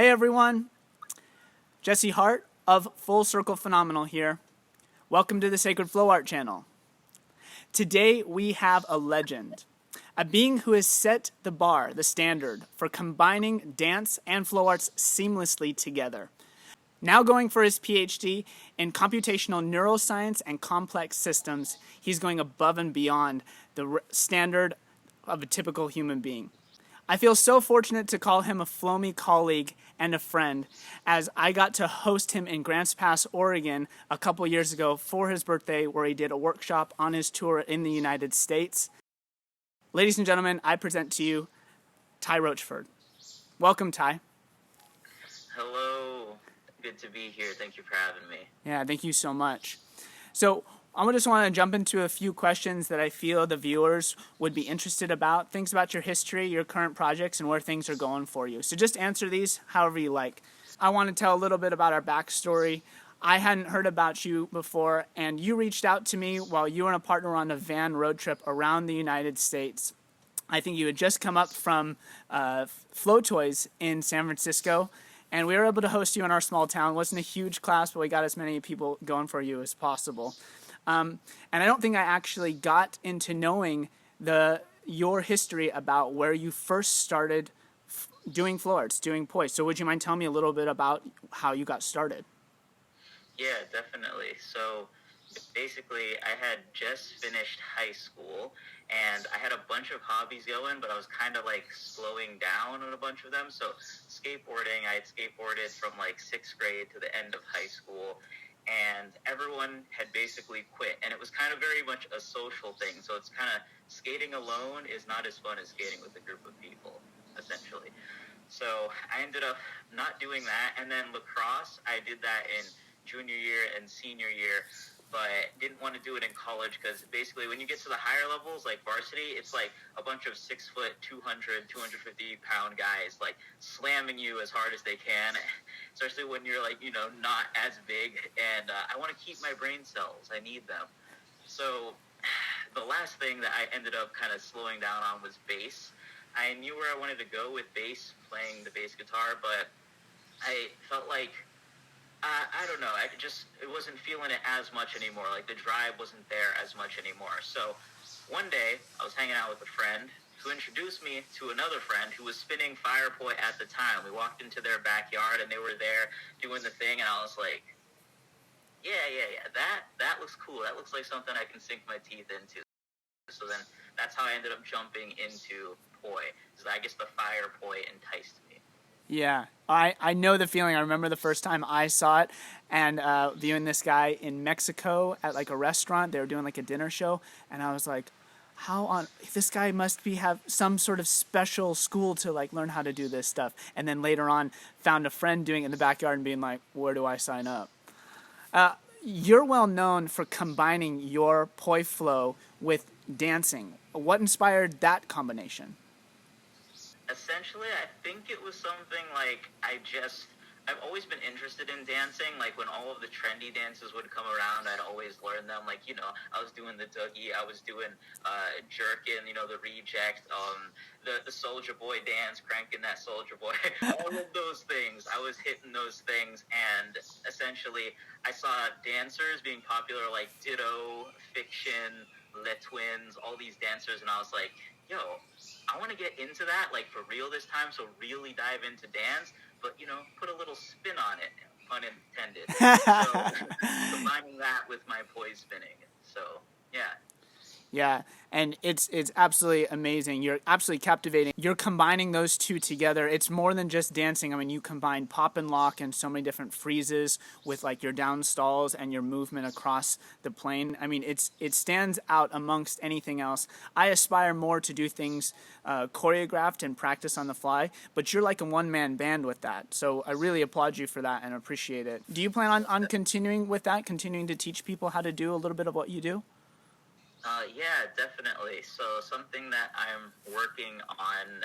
Hey everyone, Jesse Hart of Full Circle Phenomenal here. Welcome to the Sacred Flow Art channel. Today we have a legend, a being who has set the bar, the standard, for combining dance and flow arts seamlessly together. Now going for his PhD in computational neuroscience and complex systems, he's going above and beyond the standard of a typical human being. I feel so fortunate to call him a Flow-Me colleague and a friend, as I got to host him in Grants Pass, Oregon a couple years ago for his birthday, where he did a workshop on his tour in the United States. Ladies and gentlemen, I present to you Ty Roachford. Welcome, Ty. Hello. Good to be here. Thank you for having me. Yeah, thank you so much. So I just want to jump into a few questions that I feel the viewers would be interested about, things about your history, your current projects, and where things are going for you. So just answer these however you like. I want to tell a little bit about our backstory. I hadn't heard about you before, and you reached out to me while you and a partner were on a van road trip around the United States. I think you had just come up from Flow Toys in San Francisco, and we were able to host you in our small town. It wasn't a huge class, but we got as many people going for you as possible. And I don't think I actually got into knowing your history about where you first started doing flow arts, doing poise. So would you mind telling me a little bit about how you got started? Yeah, definitely. So basically, I had just finished high school, and I had a bunch of hobbies going, but I was kind of like slowing down on a bunch of them. So skateboarding, I had skateboarded from like 6th grade to the end of high school, and everyone had basically quit, and it was kind of very much a social thing. So it's kind of, skating alone is not as fun as skating with a group of people, essentially. So I ended up not doing that, and then lacrosse, I did that in junior year and senior year, but didn't want to do it in college because basically when you get to the higher levels, like varsity, it's like a bunch of 6 foot, 200, 250 pound guys like slamming you as hard as they can, especially when you're like, not as big, and I want to keep my brain cells. I need them. So the last thing that I ended up kind of slowing down on was bass. I knew where I wanted to go with bass, playing the bass guitar, but I felt like I don't know. It wasn't feeling it as much anymore. Like the drive wasn't there as much anymore. So one day I was hanging out with a friend who introduced me to another friend who was spinning fire poi at the time. We walked into their backyard and they were there doing the thing, and I was like, yeah. That looks cool. That looks like something I can sink my teeth into. So then that's how I ended up jumping into poi. Because I guess the fire poi enticed me. Yeah, I know the feeling. I remember the first time I saw it, and viewing this guy in Mexico at like a restaurant. They were doing like a dinner show, and I was like, this guy must have some sort of special school to like learn how to do this stuff. And then later on found a friend doing it in the backyard and being like, where do I sign up? You're well known for combining your poi flow with dancing. What inspired that combination? Essentially, I think it was something like I've always been interested in dancing. Like when all of the trendy dances would come around, I'd always learn them. Like, I was doing the Dougie, I was doing jerkin, the reject, the Soldier Boy dance, cranking that Soldier Boy, all of those things. I was hitting those things, and essentially I saw dancers being popular like Ditto, Fiction, Le Twins, all these dancers, and I was like, yo, I want to get into that, like, for real this time, so really dive into dance, but, put a little spin on it, pun intended. So, combining that with my poise spinning. So, yeah. Yeah, and it's absolutely amazing. You're absolutely captivating. You're combining those two together. It's more than just dancing. I mean, you combine pop and lock and so many different freezes with like your down stalls and your movement across the plane. I mean, it stands out amongst anything else. I aspire more to do things choreographed and practice on the fly, but you're like a one-man band with that. So I really applaud you for that and appreciate it. Do you plan on continuing with that, continuing to teach people how to do a little bit of what you do? Yeah, definitely. So something that I'm working on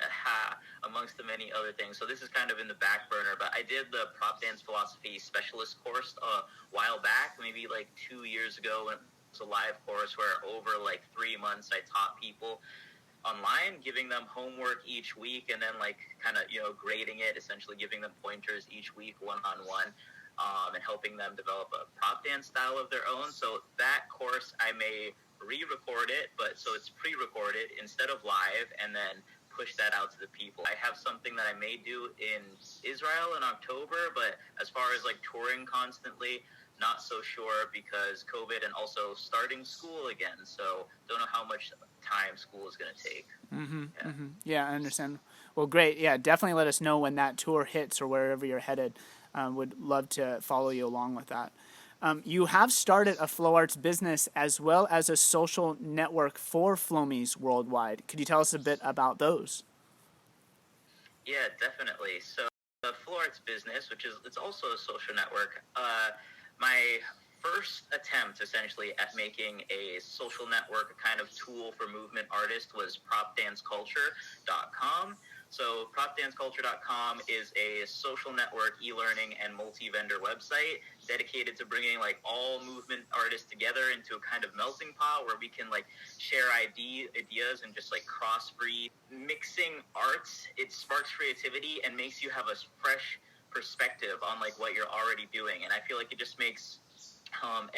amongst the many other things. So this is kind of in the back burner, but I did the prop dance philosophy specialist course a while back, maybe like 2 years ago. When it was a live course where over like 3 months I taught people online, giving them homework each week, and then like kind of, grading it, essentially giving them pointers each week one-on-one, and helping them develop a prop dance style of their own. So that course, I may re-record it, but so it's pre-recorded instead of live, and then push that out to the people. I have something that I may do in Israel in October, but as far as like touring constantly, not so sure because COVID and also starting school again. So don't know how much time school is going to take. Yeah, I understand. Well, great. Yeah, definitely let us know when that tour hits or wherever you're headed. Would love to follow you along with that. You have started a Flow Arts business as well as a social network for Flomies worldwide. Could you tell us a bit about those? Yeah, definitely. So the Flow Arts business, it's also a social network. My first attempt essentially at making a social network kind of tool for movement artists was propdanceculture.com. So propdanceculture.com is a social network, e-learning, and multi-vendor website dedicated to bringing like all movement artists together into a kind of melting pot where we can like share ideas and just like cross-breed. Mixing arts, it sparks creativity and makes you have a fresh perspective on like what you're already doing, and I feel like it just makes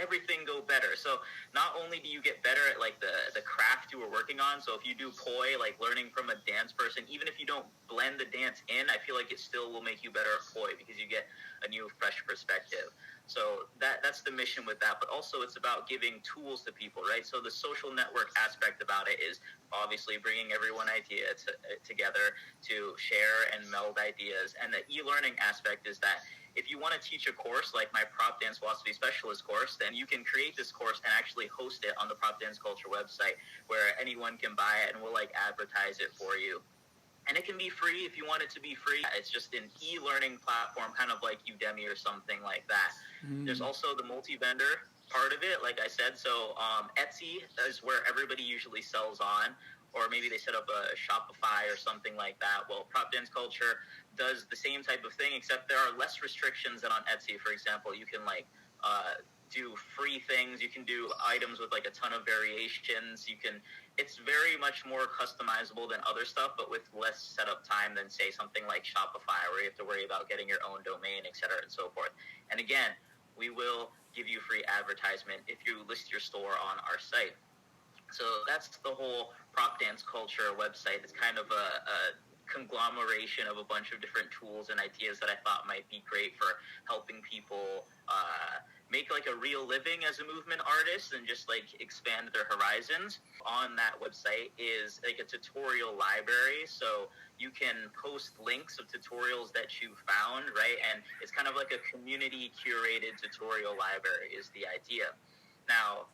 everything go better. So not only do you get better at like the craft you were working on, so if you do poi, like learning from a dance person, even if you don't blend the dance in, I feel like it still will make you better at poi because you get a new fresh perspective. So that's the mission with that, but also it's about giving tools to people, right? So the social network aspect about it is obviously bringing everyone together to share and meld ideas. And the e-learning aspect is that if you want to teach a course like my Prop Dance Philosophy Specialist course, then you can create this course and actually host it on the Prop Dance Culture website where anyone can buy it and we'll like advertise it for you. And it can be free if you want it to be free. It's just an e-learning platform, kind of like Udemy or something like that. There's also the multi-vendor part of it, like I said. So Etsy is where everybody usually sells on, or maybe they set up a Shopify or something like that. Well, Prop Dance Culture does the same type of thing, except there are less restrictions than on Etsy. For example, you can like do free things. You can do items with like a ton of variations. It's very much more customizable than other stuff, but with less setup time than say something like Shopify, where you have to worry about getting your own domain, et cetera, and so forth. And again, we will give you free advertisement if you list your store on our site. So that's the whole Prop Dance Culture website. It's kind of a conglomeration of a bunch of different tools and ideas that I thought might be great for helping people make like a real living as a movement artist and just like expand their horizons. On that website is like a tutorial library, so you can post links of tutorials that you found, right? And it's kind of like a community curated tutorial library is the idea. Now,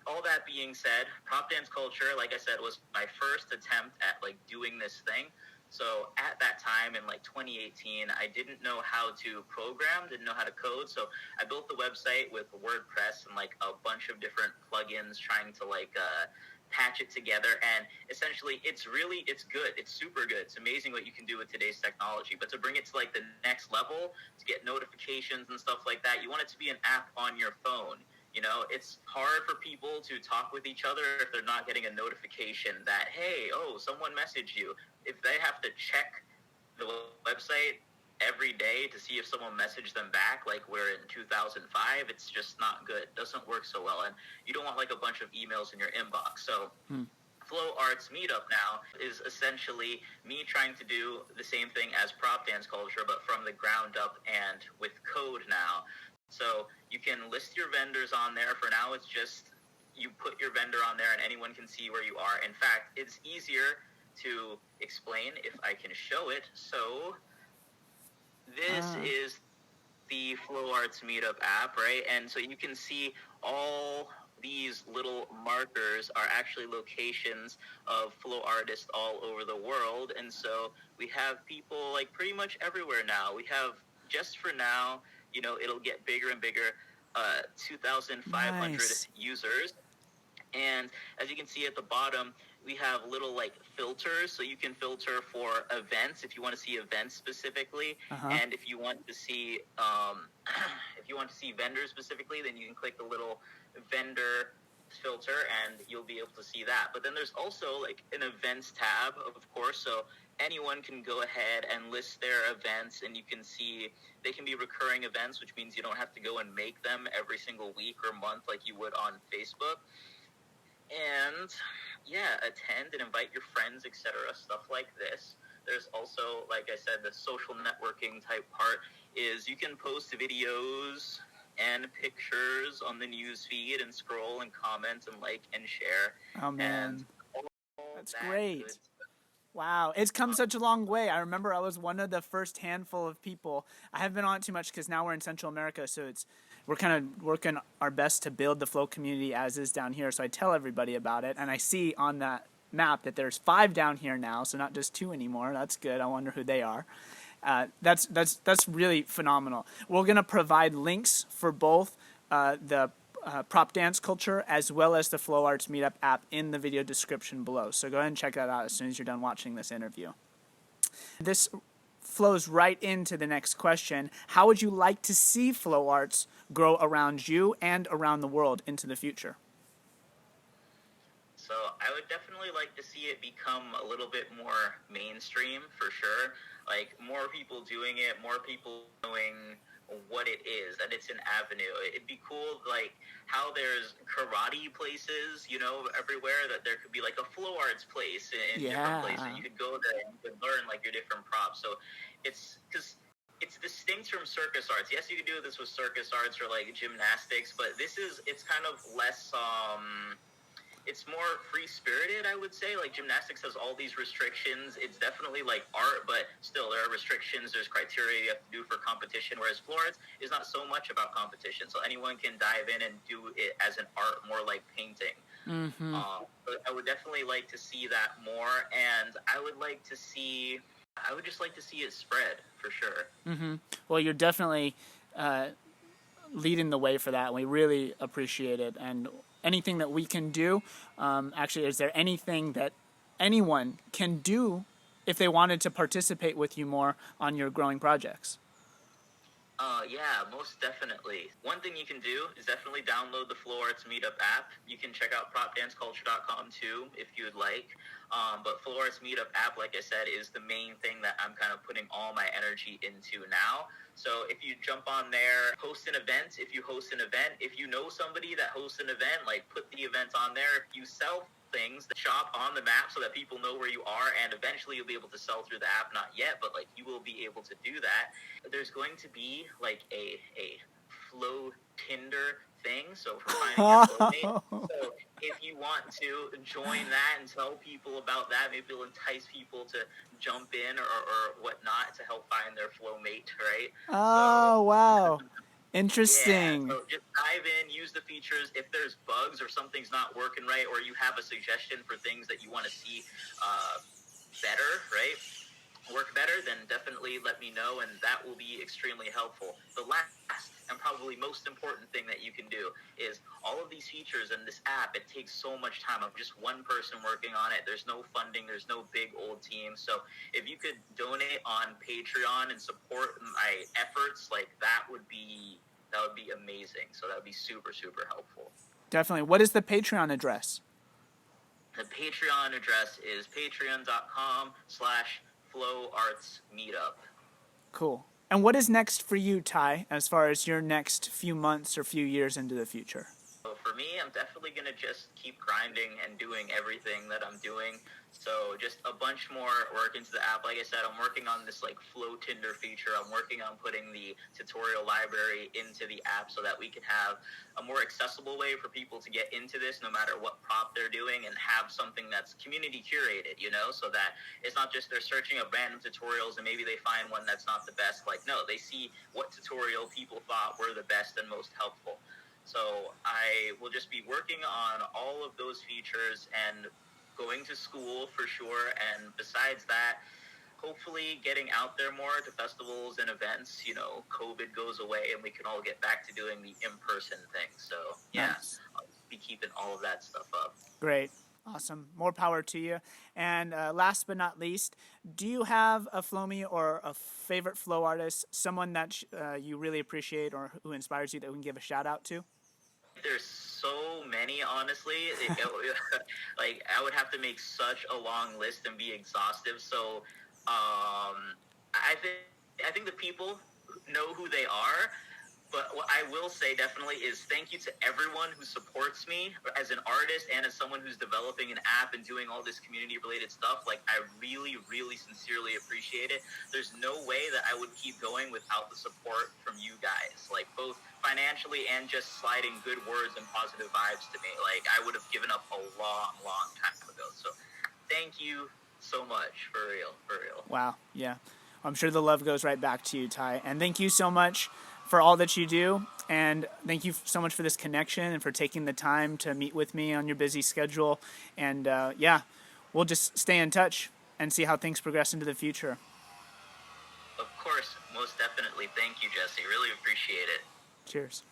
all that being said, Prop Dance Culture, like I said, was my first attempt at like doing this thing. So at that time in like 2018, I didn't know how to program, didn't know how to code. So I built the website with WordPress and like a bunch of different plugins trying to like patch it together. And essentially it's good. It's super good. It's amazing what you can do with today's technology. But to bring it to like the next level, to get notifications and stuff like that, you want it to be an app on your phone. You know, it's hard for people to talk with each other if they're not getting a notification that, hey, someone messaged you. If they have to check the website every day to see if someone messaged them back, like we're in 2005, it's just not good. It doesn't work so well. And you don't want like a bunch of emails in your inbox. So Flow Arts Meetup now is essentially me trying to do the same thing as Prop Dance Culture, but from the ground up and with code now. So you can list your vendors on there. For now, it's just you put your vendor on there and anyone can see where you are. In fact, it's easier to explain if I can show it. So this is the Flow Arts Meetup app, right? And so you can see all these little markers are actually locations of flow artists all over the world. And so we have people like pretty much everywhere now. We have, just for now, you know, it'll get bigger and bigger, 2,500 users. And as you can see at the bottom, we have little like filters. So you can filter for events if you want to see events specifically. And if you want to see vendors specifically, then you can click the little vendor filter, and you'll be able to see that. But then there's also like an events tab, of course, so anyone can go ahead and list their events, and you can see they can be recurring events, which means you don't have to go and make them every single week or month like you would on Facebook. And yeah, attend and invite your friends, etc., stuff like this. There's also, like I said, the social networking type part is you can post videos and pictures on the news feed and scroll and comment and like and share. Oh man, and that's that great. good. Wow, it's come such a long way. I remember I was one of the first handful of people. I haven't been on it too much because now we're in Central America, so we're kind of working our best to build the Flow community as is down here. So I tell everybody about it, and I see on that map that there's 5 down here now, so not just 2 anymore. That's good. I wonder who they are. That's really phenomenal. We're gonna provide links for both the prop dance culture as well as the Flow Arts Meetup app in the video description below. So go ahead and check that out as soon as you're done watching this interview. This flows right into the next question. How would you like to see Flow Arts grow around you and around the world into the future? So I would definitely like to see it become a little bit more mainstream, for sure. Like more people doing it, more people knowing what it is, that it's an avenue. It'd be cool, like how there's karate places, everywhere, that there could be like a flow arts place in different places. You could go there and you could learn like your different props. So it's because it's distinct from circus arts. Yes, you could do this with circus arts or like gymnastics, but it's kind of less it's more free-spirited, I would say. Like gymnastics has all these restrictions. It's definitely like art, but still there are restrictions. There's criteria you have to do for competition, whereas flow arts is not so much about competition. So anyone can dive in and do it as an art, more like painting. Mm-hmm. But I would definitely like to see that more, and I would just like to see it spread, for sure. Mm-hmm. Well, you're definitely leading the way for that, and we really appreciate it. And anything that we can do, actually, is there anything that anyone can do if they wanted to participate with you more on your growing projects? Yeah, most definitely. One thing you can do is definitely download the Flow Arts Meetup app. You can check out propdanceculture.com too, if you would like. But Flow Arts Meetup app, like I said, is the main thing that I'm kind of putting all my energy into now. So if you jump on there, host an event. If you host an event, if you know somebody that hosts an event, like put the event on there. If you sell things, shop on the map so that people know where you are, and eventually you'll be able to sell through the app. Not yet, but like you will be able to do that. There's going to be like a flow Tinder thing, so for finding your flowmate. So if you want to join that and tell people about that, maybe it'll entice people to jump in or whatnot to help find their flowmate, right? Oh, wow. Interesting. Yeah, so just dive in, use the features. If there's bugs or something's not working right, or you have a suggestion for things that you want to see better, right? Work better, then definitely let me know, and that will be extremely helpful. The last and probably most important thing that you can do is all of these features in this app, it takes so much time. I'm just one person working on it. There's no funding. There's no big old team. So if you could donate on Patreon and support my efforts, like that would be amazing. So that would be super, super helpful. Definitely. What is the Patreon address? The Patreon address is patreon.com/flowartsmeetup. Cool. And what is next for you, Ty, as far as your next few months or few years into the future? So for me, I'm definitely going to just keep grinding and doing everything that I'm doing. So just a bunch more work into the app. Like I said, I'm working on this like Flow Tinder feature. I'm working on putting the tutorial library into the app so that we can have a more accessible way for people to get into this no matter what prop they're doing, and have something that's community curated, so that it's not just they're searching up random tutorials and maybe they find one that's not the best. Like, no, they see what tutorial people thought were the best and most helpful. So I will just be working on all of those features and going to school for sure. And besides that, hopefully getting out there more to festivals and events. COVID goes away and we can all get back to doing the in-person thing. So yeah, nice. I'll be keeping all of that stuff up. Great. Awesome. More power to you. And last but not least, do you have a Flowmie or a favorite flow artist, someone that you really appreciate or who inspires you that we can give a shout out to? there's so many, honestly. Like, I would have to make such a long list and be exhaustive. So, I think the people know who they are. But what I will say definitely is thank you to everyone who supports me as an artist and as someone who's developing an app and doing all this community related stuff. Like, I really, really sincerely appreciate it. There's no way that I would keep going without the support from you guys, like both financially and just sliding good words and positive vibes to me. Like, I would have given up a long, long time ago. So thank you so much, for real, for real. Wow. Yeah. I'm sure the love goes right back to you, Ty. And thank you so much for all that you do. And thank you so much for this connection and for taking the time to meet with me on your busy schedule. And yeah, we'll just stay in touch and see how things progress into the future. Of course, most definitely. Thank you, Jesse. Really appreciate it. Cheers.